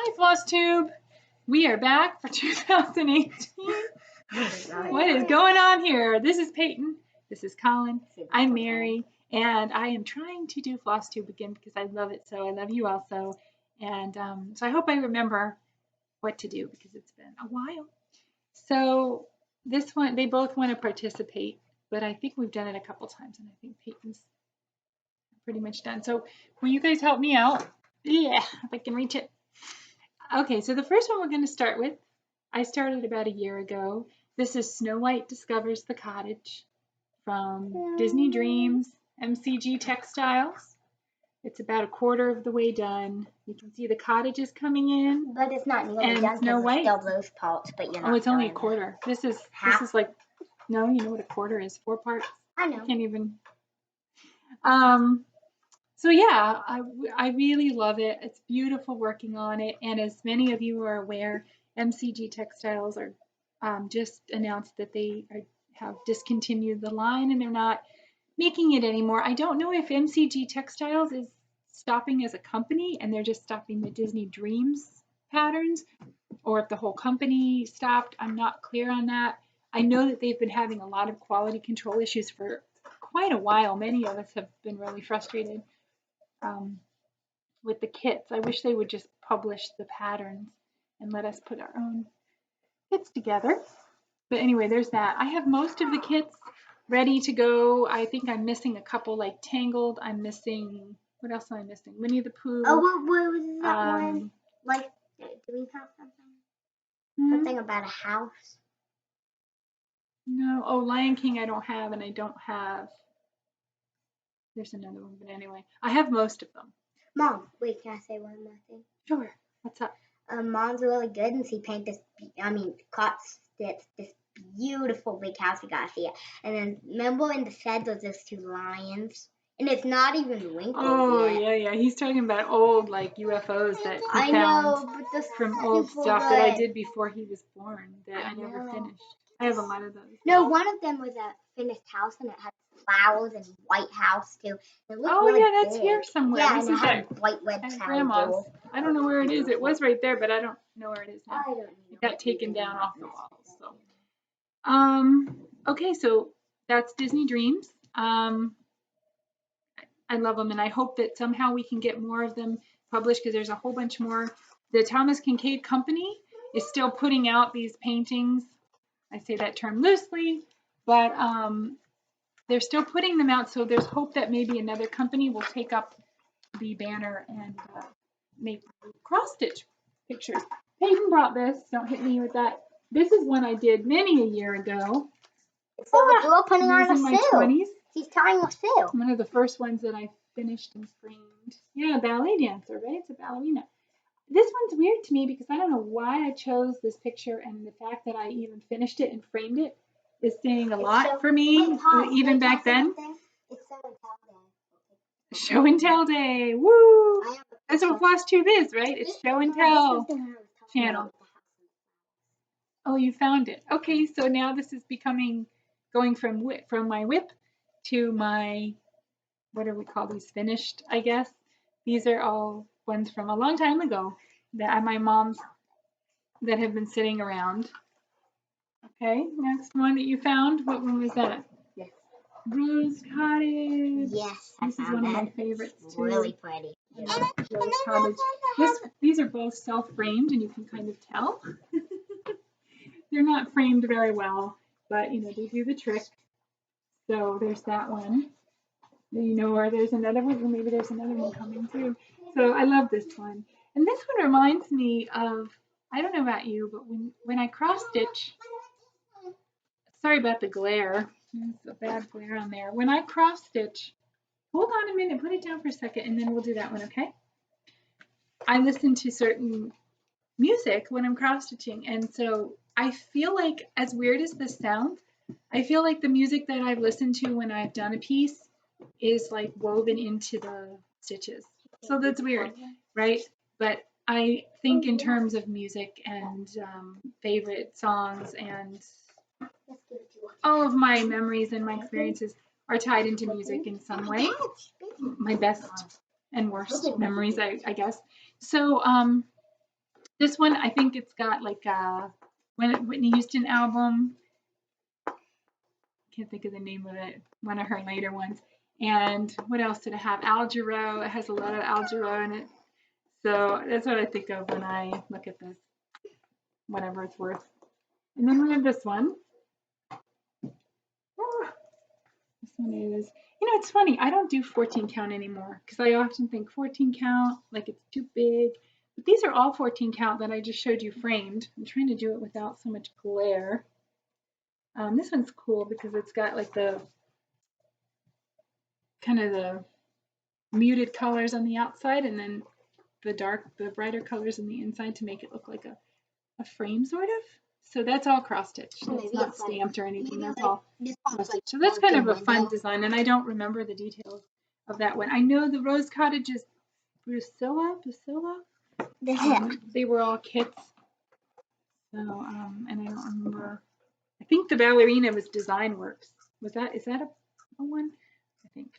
Hi, FlossTube. We are back for 2018. What is going on here? This is Peyton. This is Colin. I'm Mary, and I am trying to do FlossTube again because I love it so. I love you also, and so I hope I remember what to do because it's been a while. So this one, they both want to participate, but I think we've done it a couple times, and I think Peyton's pretty much done. So will you guys help me out? Yeah, if I can reach it. Okay, so the first one we're going to start with, I started about a year ago. This is Snow White Discovers the Cottage from Disney Dreams, MCG Textiles. It's about a quarter of the way done. You can see the cottage is coming in. But it's not nearly done Snow White. Still those parts, but you're not. Oh, it's only a quarter. This is like, no, you know what a quarter is? 4 parts. I know. I can't even. So yeah, I really love it. It's beautiful working on it. And as many of you are aware, MCG Textiles are just announced that they have discontinued the line and they're not making it anymore. I don't know if MCG Textiles is stopping as a company and they're just stopping the Disney Dreams patterns, or if the whole company stopped. I'm not clear on that. I know that they've been having a lot of quality control issues for quite a while. Many of us have been really frustrated with the kits. I wish they would just publish the patterns and let us put our own kits together. But anyway, there's that. I have most of the kits ready to go. I think I'm missing a couple, like Tangled. I'm missing, what else am I missing? Winnie the Pooh. Oh, what was that one? Like, do we have something? Something about a house? No. Oh, Lion King I don't have, and I don't have. There's another one, but anyway, I have most of them. Mom, wait, can I say one more thing? Sure. What's up? Mom's really good, and she painted this beautiful big house. We gotta see it. And then remember in the shed there's those 2 lions, and it's not even wrinkled yet. Yeah. He's talking about old like UFOs that he found from old stuff that I did before he was born that I never finished. I have a lot of those. No, one of them was a finished house, and it had flowers and white house too. It looked really that's big. here somewhere. Yeah, This and is it had white red Grandma's. I don't know where it is. It was right there, but I don't know where it is now. It got taken down off the wall. So, okay, so that's Disney Dreams. I love them, and I hope that somehow we can get more of them published because there's a whole bunch more. The Thomas Kincaid Company is still putting out these paintings. I say that term loosely, but they're still putting them out, so there's hope that maybe another company will take up the banner and make cross-stitch pictures. Peyton brought this. Don't hit me with that. This is one I did many a year ago. So we're putting on a my 20s. He's tying a sail. One of the first ones that I finished and framed. Yeah, ballet dancer, right? It's a ballerina. This one's weird to me because I don't know why I chose this picture, and the fact that I even finished it and framed it is saying a lot for me, even back then. It's Show and Tell Day. Woo! That's what FlossTube is, right? It's Show and Tell channel. Oh, you found it. Okay, so now this is going from my whip to my, what do we call these, finished, I guess. These are all ones from a long time ago that are my mom's that have been sitting around. Okay, next one that you found. What one was that? Yes. Rose Cottage. Yes, this is one of my favorites too. Really pretty. Rose Cottage. These are both self-framed, and you can kind of tell. They're not framed very well, but you know they do the trick. So there's that one. Or there's another one, or maybe there's another one coming too. So I love this one. And this one reminds me of, I don't know about you, but when I cross stitch, sorry about the glare. There's a bad glare on there. When I cross stitch, hold on a minute, put it down for a second, and then we'll do that one, okay? I listen to certain music when I'm cross stitching, and so I feel like, as weird as this sounds, I feel like the music that I've listened to when I've done a piece is like woven into the stitches. So that's weird, right? But I think in terms of music and favorite songs, and all of my memories and my experiences are tied into music in some way. My best and worst memories, I guess. So This one, I think it's got like a Whitney Houston album. Can't think of the name of it. One of her later ones. And what else did it have? Algero. It has a lot of Algero in it. So that's what I think of when I look at this, whatever it's worth. And then we have this one. This one is, it's funny. I don't do 14 count anymore because I often think 14 count, like it's too big. But these are all 14 count that I just showed you framed. I'm trying to do it without so much glare. This one's cool because it's got like the kind of the muted colors on the outside and then the brighter colors on the inside to make it look like a frame sort of. So that's all cross stitched. It's not stamped or anything. That's all cross stitched. So that's kind of a fun design, and I don't remember the details of that one. I know the Rose Cottage is Priscilla. They were all kits. So and I don't remember. I think the ballerina was Design Works. Is that a one? I think.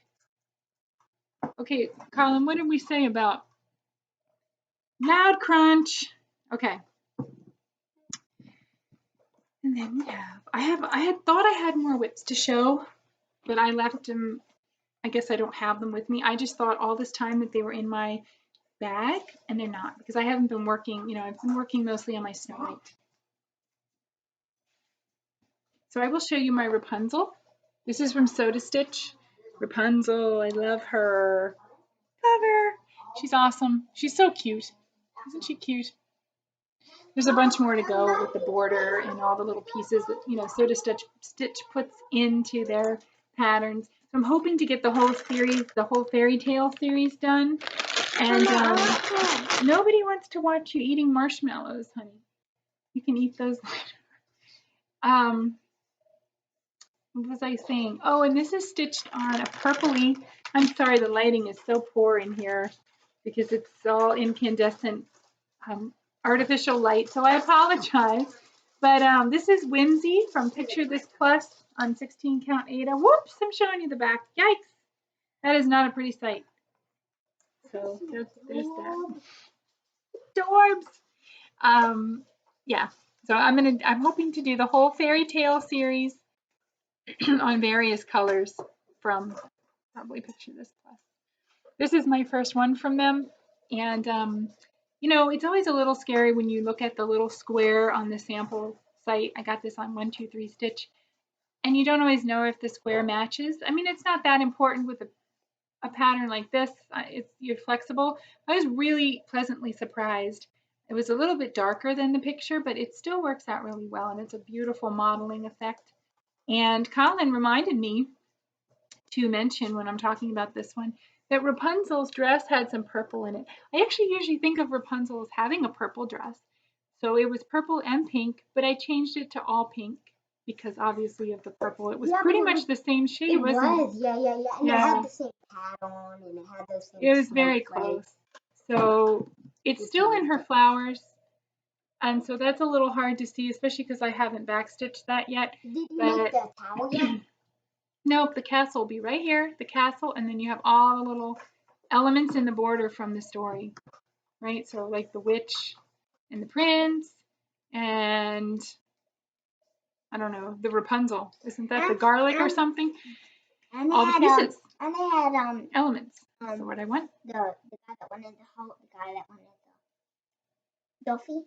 Okay, Colin, what did we say about Loud Crunch? Okay. And then we have, I had thought I had more whips to show, but I left them, I guess I don't have them with me. I just thought all this time that they were in my bag, and they're not, because I haven't been working, I've been working mostly on my Snow White. So I will show you my Rapunzel. This is from Soda Stitch. Rapunzel, I love her. Love her. She's awesome. She's so cute. Isn't she cute? There's a bunch more to go with the border and all the little pieces that, Soda Stitch puts into their patterns. So I'm hoping to get the whole series, the whole fairy tale series done. And nobody wants to watch you eating marshmallows, honey. You can eat those later. What was I saying? Oh, and this is stitched on a purpley. I'm sorry, the lighting is so poor in here because it's all incandescent artificial light, so I apologize. But this is Whimsy from Picture This Plus on 16 count Ada. Whoops, I'm showing you the back. Yikes. That is not a pretty sight. So there's that. Dorbs. Yeah. So I'm hoping to do the whole fairy tale series on various colors from probably Picture This Plus. This is my first one from them, and it's always a little scary when you look at the little square on the sample site. I got this on 1-2-3 Stitch, and you don't always know if the square matches. I mean, it's not that important with a pattern like this. You're flexible. I was really pleasantly surprised. It was a little bit darker than the picture, but it still works out really well, and it's a beautiful modeling effect. And Colin reminded me to mention when I'm talking about this one that Rapunzel's dress had some purple in it. I actually usually think of Rapunzel as having a purple dress. So it was purple and pink, but I changed it to all pink because obviously of the purple. It was pretty much the same shade, wasn't it? Yeah. And it had the same pad on, and it had those things. It was very close. So it's still in her flowers. And so that's a little hard to see, especially because I haven't backstitched that yet. Did you make the towel yet? Nope, the castle will be right here, the castle, and then you have all the little elements in the border from the story, right? So like the witch and the prince and I don't know, the Rapunzel. Isn't that the garlic or something? And all the pieces. And they had elements. So what I want? The guy that wanted the whole, the guy that wanted the Duffy.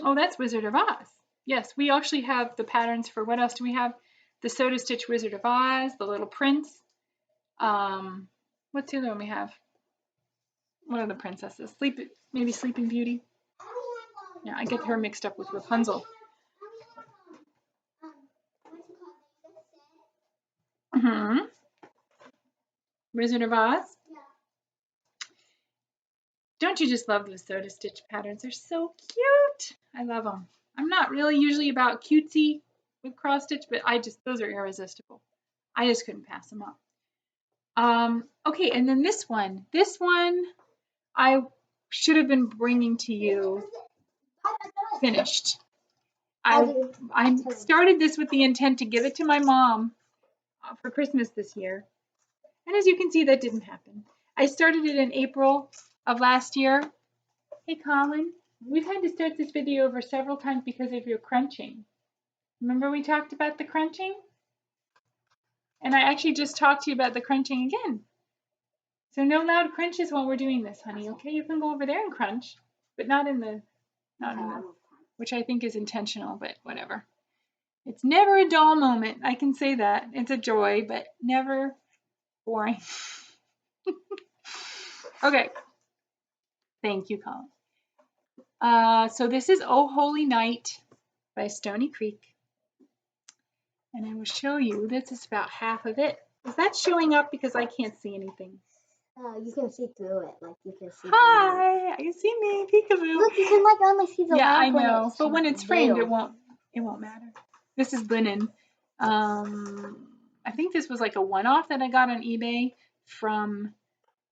Oh, that's Wizard of Oz. Yes, we actually have the patterns for, what else do we have? The Soda Stitch Wizard of Oz, the Little Prince. What's the other one we have? What are the princesses? Maybe Sleeping Beauty? Yeah, I get her mixed up with Rapunzel. Wizard of Oz? Don't you just love those Soda Stitch patterns? They're so cute. I love them. I'm not really usually about cutesy with cross stitch, but those are irresistible. I just couldn't pass them up. Okay, and then this one I should have been bringing to you finished. I started this with the intent to give it to my mom for Christmas this year. And as you can see, that didn't happen. I started it in April of last year, Hey, Colin. We've had to start this video over several times because of your crunching. Remember we talked about the crunching? And I actually just talked to you about the crunching again. So no loud crunches while we're doing this, honey, okay? You can go over there and crunch, but not in the, which I think is intentional, but whatever. It's never a dull moment. I can say that. It's a joy, but never boring. Okay. Thank you, Colin. So this is Oh Holy Night by Stony Creek. And I will show you, this is about half of it. Is that showing up because I can't see anything? You can see through it, like you can see. Hi, I can see me, peekaboo. Look, you can like only see the yeah, I lamp know, but when it's framed, veiled. it won't matter. This is linen. I think this was like a one-off that I got on eBay from,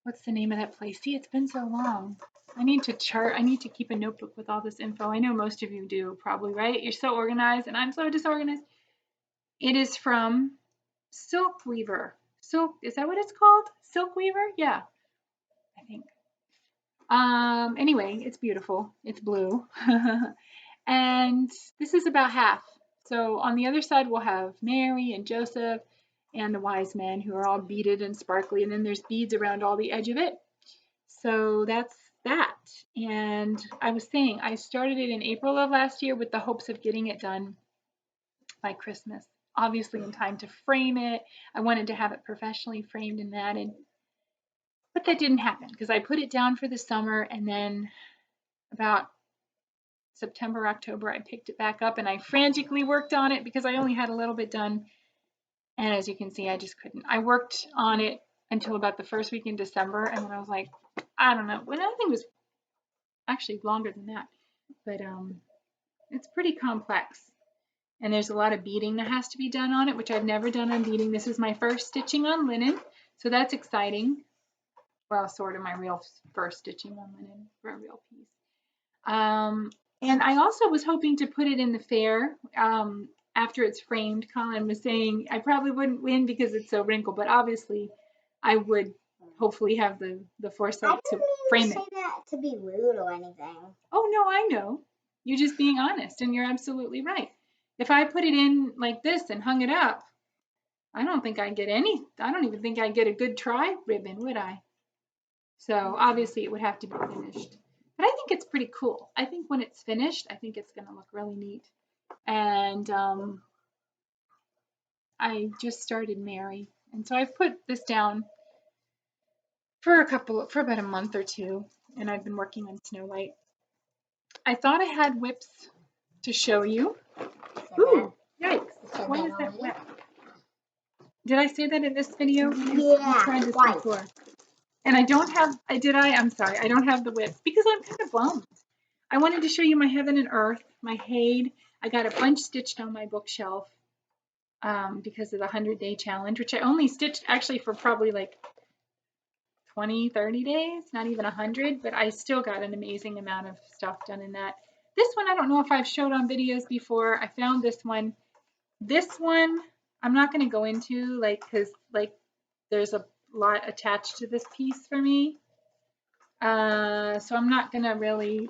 what's the name of that place? See, it's been so long. I need to keep a notebook with all this info. I know most of you do probably, right? You're so organized and I'm so disorganized. It is from Silk Weaver. Is that what it's called? Silk Weaver? Yeah, I think. Anyway, it's beautiful. It's blue. And this is about half. So on the other side, we'll have Mary and Joseph and the wise men who are all beaded and sparkly. And then there's beads around all the edge of it. So that's that. And I was saying, I started it in April of last year with the hopes of getting it done by Christmas. Obviously in time to frame it. I wanted to have it professionally framed and matted. But that didn't happen because I put it down for the summer and then about September, October, I picked it back up and I frantically worked on it because I only had a little bit done. And as you can see, I just couldn't. I worked on it until about the first week in December. And then I was like, I don't know. Well, I think it was actually longer than that. But it's pretty complex. And there's a lot of beading that has to be done on it, which I've never done on beading. This is my first stitching on linen. So that's exciting. Well, sort of my real first stitching on linen for a real piece. And I also was hoping to put it in the fair after it's framed. Colin was saying I probably wouldn't win because it's so wrinkled, but obviously I would hopefully have the foresight to frame it. I didn't say that to be rude or anything. Oh, no, I know. You're just being honest, and you're absolutely right. If I put it in like this and hung it up, I don't even think I'd get a good try ribbon, would I? So obviously it would have to be finished. But I think it's pretty cool. I think when it's finished, I think it's going to look really neat. And I just started Mary. And so I've put this down for about a month or two. And I've been working on Snow White. I thought I had whips to show you. Ooh, yikes. Why is that wet? Did I say that in this video? Yeah, I tried this before. And I don't have, I'm sorry, I don't have the whips because I'm kind of bummed. I wanted to show you my Heaven and Earth, my Hade. I got a bunch stitched on my bookshelf because of the 100-day challenge, which I only stitched actually for probably like 20, 30 days, not even 100, but I still got an amazing amount of stuff done in that. This one, I don't know if I've showed on videos before. I found this one. This one, I'm not going to go into because there's a lot attached to this piece for me. So I'm not gonna really,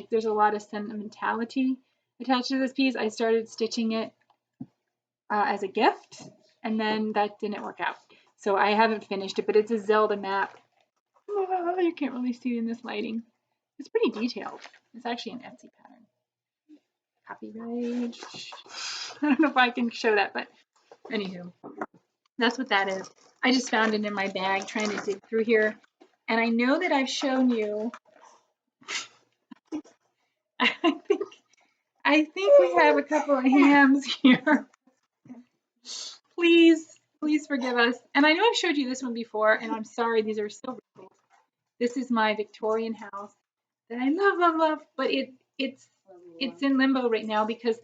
there's a lot of sentimentality attached to this piece. I started stitching it as a gift, and then that didn't work out. So I haven't finished it, but it's a Zelda map. Oh, you can't really see it in this lighting. It's pretty detailed. It's actually an Etsy pattern. Copyright. I don't know if I can show that, but anywho, that's what that is. I just found it in my bag trying to dig through here. And I know that I've shown you, I think we have a couple of hams here. Please forgive us. And I know I've showed you this one before, and I'm sorry, these are so wrinkled. This is my Victorian house that I love, but it's in limbo right now because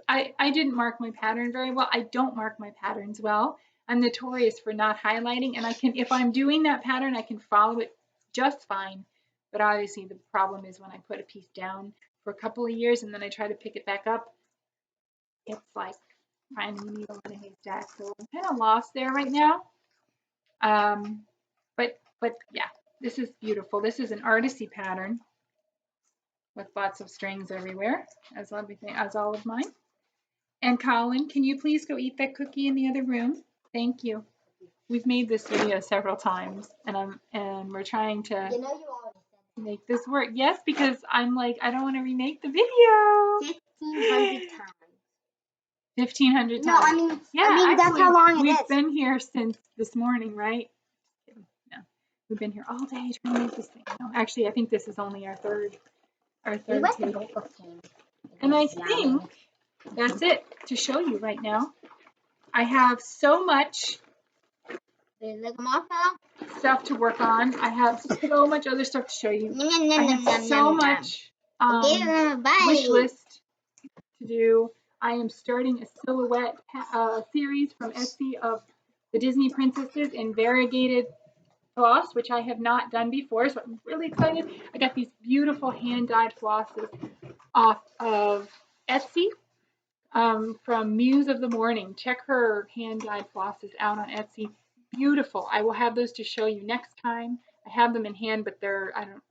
I didn't mark my pattern very well. I don't mark my patterns well. I'm notorious for not highlighting, and if I'm doing that pattern, I can follow it just fine. But obviously the problem is when I put a piece down for a couple of years and then I try to pick it back up, it's like finding a needle in a haystack. So I'm kind of lost there right now. But yeah, This is beautiful. This is an Artecy pattern with lots of strings everywhere, as all of mine. And Colin, can you please go eat that cookie in the other room? Thank you. We've made this video several times, and we're trying to You know you already said make this work. Yes, because I'm like, I don't want to remake the video. 1,500 times. 1,500 times. No, I mean, yeah, that's how long it is. We've been here since this morning, right? No, we've been here all day trying to make this thing. No, actually, I think this is only our third take. And I think that's it to show you right now. I have so much stuff to work on. I have so much other stuff to show you. I have so much wish list to do. I am starting a silhouette series from Etsy of the Disney princesses in variegated floss, which I have not done before, so I'm really excited. I got these beautiful hand-dyed flosses off of Etsy from Muse of the Morning. Check her hand-dyed flosses out on Etsy. Beautiful. I will have those to show you next time. I have them in hand, but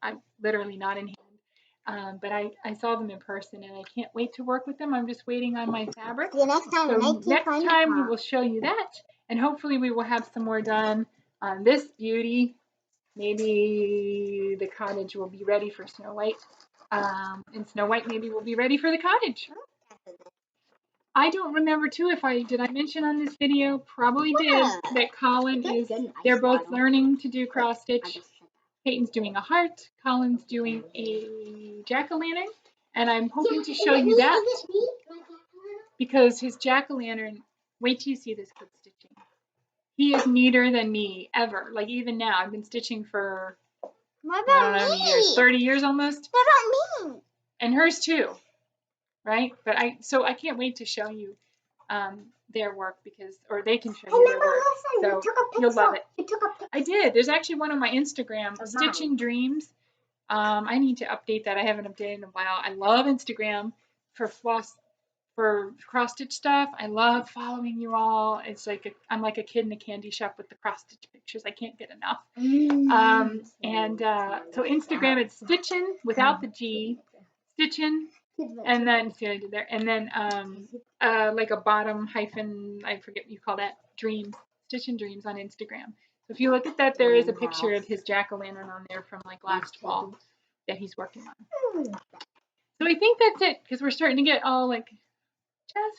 I'm literally not in hand. But I saw them in person, and I can't wait to work with them. I'm just waiting on my fabric. Next time We will show you that, and hopefully we will have some more done on this beauty. Maybe the cottage will be ready for Snow White, and Snow White maybe will be ready for the cottage. I don't remember too if did I mention on this video, probably did, that Colin they're both learning to do cross stitch. Peyton's doing a heart, Colin's doing a jack-o'-lantern, and I'm hoping to show you that because his jack-o'-lantern, wait till you see this kid stitching. He is neater than me ever, like even now. I've been stitching for, what about me? 30 years almost. What about me? And hers too, right? But I can't wait to show you their work or they can show you their work. So you'll love it. I did. There's actually one on my Instagram, Stitching Dreams. I need to update that. I haven't updated in a while. I love Instagram for cross stitch stuff. I love following you all. It's like I'm like a kid in a candy shop with the cross stitch pictures. I can't get enough. So Instagram, it's Stitchin' without the G, Stitchin', and then see what I did there, and then like a bottom hyphen, I forget what you call that, dreams, Stitchin' Dreams on Instagram. So if you look at that, there is a picture of his jack-o'-lantern on there from like last fall that he's working on. So I think that's it because we're starting to get all like. I'm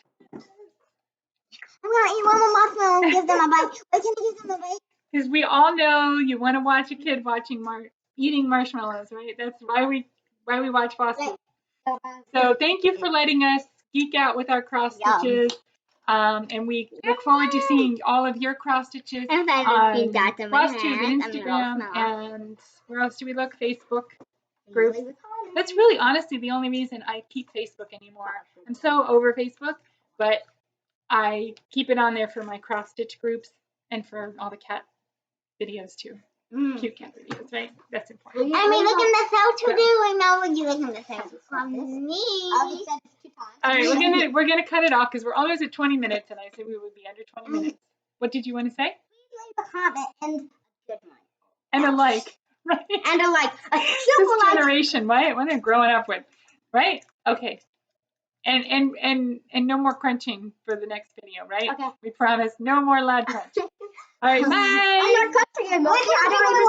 gonna eat one more marshmallow and give them a bite. Why can't I give them a bite? Because we all know you want to watch a kid eating marshmallows, right? That's why we watch FlossTube. So thank you for letting us geek out with our cross stitches. And we look forward to seeing all of your cross stitches on FlossTube and Instagram. And where else do we look? Facebook groups. That's really honestly the only reason I keep Facebook anymore. I'm so over Facebook, but I keep it on there for my cross stitch groups and for all the cat videos too. Cute cat videos, right? That's important. And we look in the cell to do. I know when you look in the cell from me. All right, we're gonna cut it off because we're almost at 20 minutes, and I said we would be under 20 minutes. What did you want to say? Please leave a comment and a good one. And a like, right? And a like. A this generation, right? What they're growing up with, right? Okay. And no more crunching for the next video, right? Okay. We promise no more loud crunch. All right, bye. I'm not crunching. I don't even